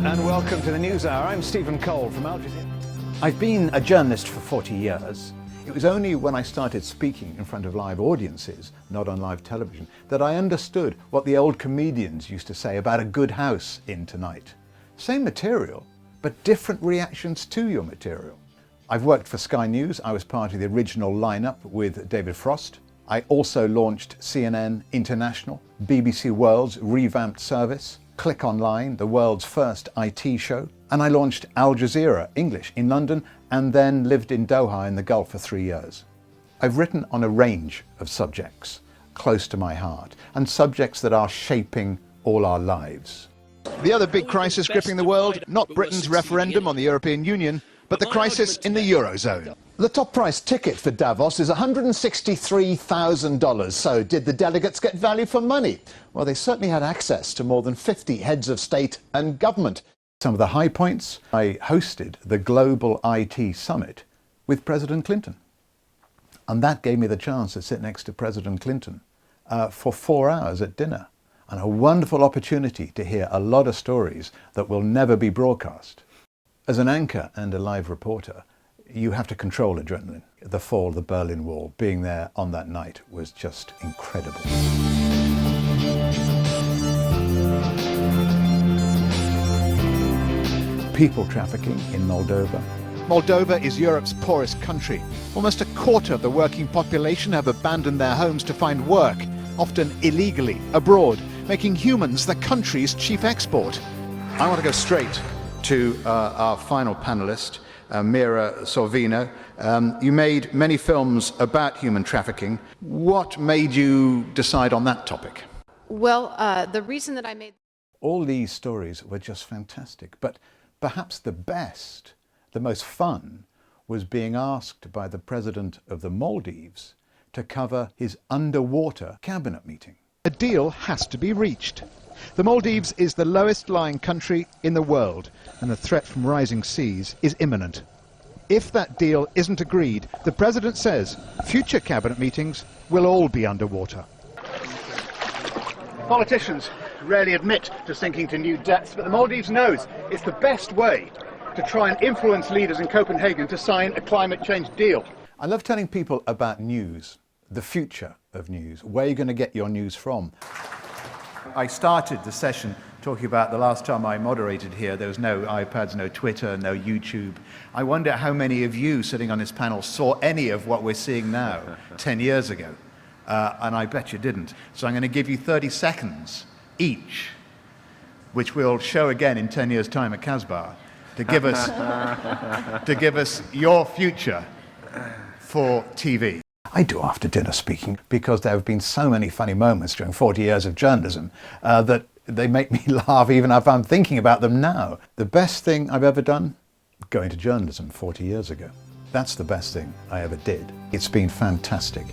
And welcome to the News Hour. I'm Stephen Cole from Al Jazeera. I've been a journalist for 40 years. It was only when I started speaking in front of live audiences, not on live television, that I understood what the old comedians used to say about a good house in Tonight. Same material, but different reactions to your material. I've worked for Sky News. I was part of the original lineup with David Frost. I also launched CNN International, BBC World's revamped service, Click Online, the world's first IT show, and I launched Al Jazeera English in London and then lived in Doha in the Gulf for 3 years. I've written on a range of subjects close to my heart and subjects that are shaping all our lives. The other big crisis gripping the world, not Britain's referendum on the European Union, but the crisis in the Eurozone. The top price ticket for Davos is $163,000. So did the delegates get value for money? Well, they certainly had access to more than 50 heads of state and government. Some of the high points: I hosted the Global IT Summit with President Clinton. And that gave me the chance to sit next to President Clinton for 4 hours at dinner. And a wonderful opportunity to hear a lot of stories that will never be broadcast. As an anchor and a live reporter, you have to control adrenaline. The fall of the Berlin Wall, being there on that night was just incredible. People trafficking in Moldova. Moldova is Europe's poorest country. Almost a quarter of the working population have abandoned their homes to find work, often illegally, abroad, making humans the country's chief export. I want to go straight to our final panelist, Mira Sorvino. You made many films about human trafficking. What made you decide on that topic? Well, the reason that I made... All these stories were just fantastic, but perhaps the best, the most fun, was being asked by the president of the Maldives to cover his underwater cabinet meeting. A deal has to be reached. The Maldives is the lowest lying country in the world, and the threat from rising seas is imminent. If that deal isn't agreed, the president says future cabinet meetings will all be underwater. Politicians rarely admit to sinking to new depths, but the Maldives knows it's the best way to try and influence leaders in Copenhagen to sign a climate change deal. I love telling people about news, the future of news, where you're going to get your news from. I started the session talking about the last time I moderated here. There was no iPads, no Twitter, no YouTube. I wonder how many of you sitting on this panel saw any of what we're seeing now 10 years ago. And I bet you didn't. So I'm going to give you 30 seconds each, which we'll show again in 10 years' time at Casbah, to give us your future for TV. I do after dinner speaking because there have been so many funny moments during 40 years of journalism that they make me laugh even if I'm thinking about them now. The best thing I've ever done? Going to journalism 40 years ago. That's the best thing I ever did. It's been fantastic.